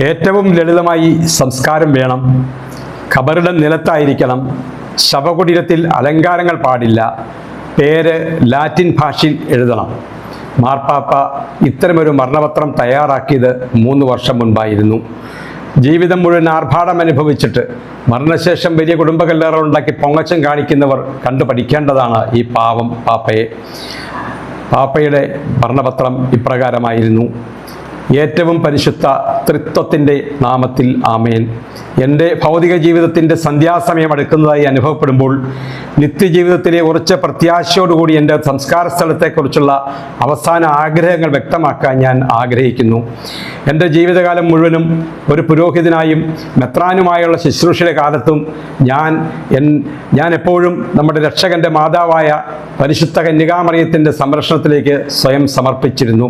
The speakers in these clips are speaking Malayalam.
ഏറ്റവും ലളിതമായി സംസ്കാരം വേണം. ഖബറിടം നിലത്തായിരിക്കണം. ശവകുടീരത്തിൽ അലങ്കാരങ്ങൾ പാടില്ല. പേര് ലാറ്റിൻ ഭാഷയിൽ എഴുതണം. മാർപ്പാപ്പ ഇത്തരമൊരു മരണപത്രം തയ്യാറാക്കിയത് 3 വർഷം മുൻപായിരുന്നു. ജീവിതം മുഴുവൻ ആർഭാടം അനുഭവിച്ചിട്ട് മരണശേഷം വലിയ കുടുംബകല്ലേറുകൾ ഉണ്ടാക്കി പൊങ്ങച്ചം കാണിക്കുന്നവർ കണ്ടു പഠിക്കേണ്ടതാണ് ഈ പാവം പാപ്പയെ. പാപ്പയുടെ മരണപത്രം ഇപ്രകാരമായിരുന്നു: ഏറ്റവും പരിശുദ്ധ ത്രിത്വത്തിൻ്റെ നാമത്തിൽ ആമേൻ. എൻ്റെ ഭൗതിക ജീവിതത്തിൻ്റെ സന്ധ്യാസമയം അടുക്കുന്നതായി അനുഭവപ്പെടുമ്പോൾ നിത്യജീവിതത്തിലെ ഉറച്ച പ്രത്യാശയോടുകൂടി എൻ്റെ സംസ്കാര സ്ഥലത്തെക്കുറിച്ചുള്ള അവസാന ആഗ്രഹങ്ങൾ വ്യക്തമാക്കാൻ ഞാൻ ആഗ്രഹിക്കുന്നു. എൻ്റെ ജീവിതകാലം മുഴുവനും ഒരു പുരോഹിതനായും മെത്രാനുമായുള്ള ശുശ്രൂഷയുടെ കാലത്തും ഞാൻ എപ്പോഴും നമ്മുടെ രക്ഷകൻ്റെ മാതാവായ പരിശുദ്ധ കന്യകാമറിയത്തിൻ്റെ സംരക്ഷണത്തിലേക്ക് സ്വയം സമർപ്പിച്ചിരുന്നു.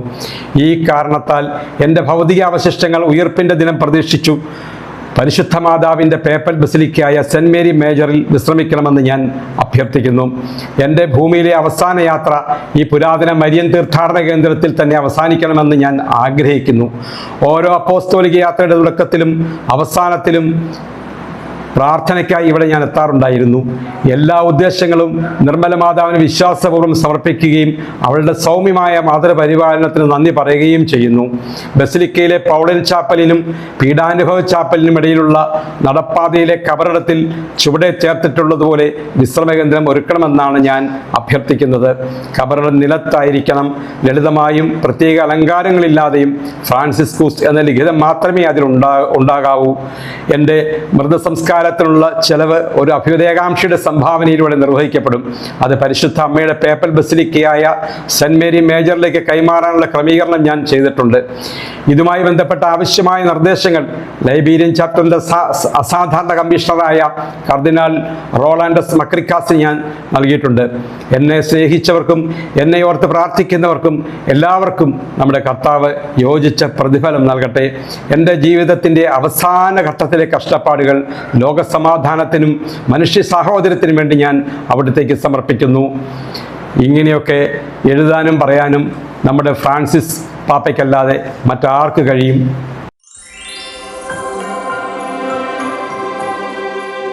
ഈ കാരണത്താൽ എൻ്റെ ഭൗതികാവശിഷ്ടങ്ങൾ ഉയിർപ്പിൻ്റെ ദിനം പ്രതീക്ഷിച്ചു പരിശുദ്ധ മാതാവിൻ്റെ പേപ്പൽ ബസിലിക്കയായ സെൻറ്റ് മേരി മേജറിൽ വിശ്രമിക്കണമെന്ന് ഞാൻ അഭ്യർത്ഥിക്കുന്നു. എൻ്റെ ഭൂമിയിലെ അവസാന യാത്ര ഈ പുരാതന മരിയൻ തീർത്ഥാടന കേന്ദ്രത്തിൽ തന്നെ അവസാനിക്കണമെന്ന് ഞാൻ ആഗ്രഹിക്കുന്നു. ഓരോ അപ്പോസ്തോലിക യാത്രയുടെ തുടക്കത്തിലും അവസാനത്തിലും പ്രാർത്ഥനയ്ക്കായി ഇവിടെ ഞാൻ എത്താറുണ്ടായിരുന്നു. എല്ലാ ഉദ്ദേശങ്ങളും നിർമ്മല മാതാവിന് വിശ്വാസപൂർവ്വം സമർപ്പിക്കുകയും അവളുടെ സൗമ്യമായ മാതൃപരിപാലനത്തിന് നന്ദി പറയുകയും ചെയ്യുന്നു. ബസിലിക്കയിലെ പൗളൻ ചാപ്പലിനും പീഡാനുഭവ ചാപ്പലിനും ഇടയിലുള്ള നടപ്പാതയിലെ കബറിടത്തിൽ ചുവടെ ചേർത്തിട്ടുള്ളതുപോലെ വിശ്രമകേന്ദ്രം ഒരുക്കണമെന്നാണ് ഞാൻ അഭ്യർത്ഥിക്കുന്നത്. കബറിടം നിലത്തായിരിക്കണം. ലളിതമായും പ്രത്യേക അലങ്കാരങ്ങളില്ലാതെയും ഫ്രാൻസിസ്കൂസ് എന്ന ലിഖിതം മാത്രമേ ഉണ്ടാകാവൂ. എൻ്റെ മൃതസംസ്കാര ത്തിനുള്ള ചെലവ് ഒരു അഭ്യുദയകാംക്ഷിയുടെ സംഭാവനയിലൂടെ നിർവഹിക്കപ്പെടും. അത് പരിശുദ്ധ അമ്മയുടെ പേപ്പൽ ബസിലിക്കയായ സെൻറ്റ് മേരി മേജറിലേക്ക് കൈമാറാനുള്ള ക്രമീകരണം ഞാൻ ചെയ്തിട്ടുണ്ട്. ഇതുമായി ബന്ധപ്പെട്ട ആവശ്യമായ നിർദ്ദേശങ്ങൾ ലൈബീരിയൻ ചാപ്റ്ററിൻ്റെ അസാധാരണ കമ്മീഷണറായ കർദിനാൾ റോളാൻഡസ് മക്രിക്കാസിന് ഞാൻ നൽകിയിട്ടുണ്ട്. എന്നെ സ്നേഹിച്ചവർക്കും എന്നെ ഓർത്ത് പ്രാർത്ഥിക്കുന്നവർക്കും എല്ലാവർക്കും നമ്മുടെ കർത്താവ് യോജിച്ച പ്രതിഫലം നൽകട്ടെ. എൻ്റെ ജീവിതത്തിൻ്റെ അവസാന ഘട്ടത്തിലെ കഷ്ടപ്പാടുകൾ ലോകസമാധാനത്തിനും മനുഷ്യ സാഹോദര്യത്തിനും വേണ്ടി ഞാൻ അവിടത്തേക്ക് സമർപ്പിക്കുന്നു. ഇങ്ങനെയൊക്കെ എഴുതാനും പറയാനും നമ്മുടെ ഫ്രാൻസിസ് പാപ്പയ്ക്കല്ലാതെ മറ്റാർക്ക് കഴിയും?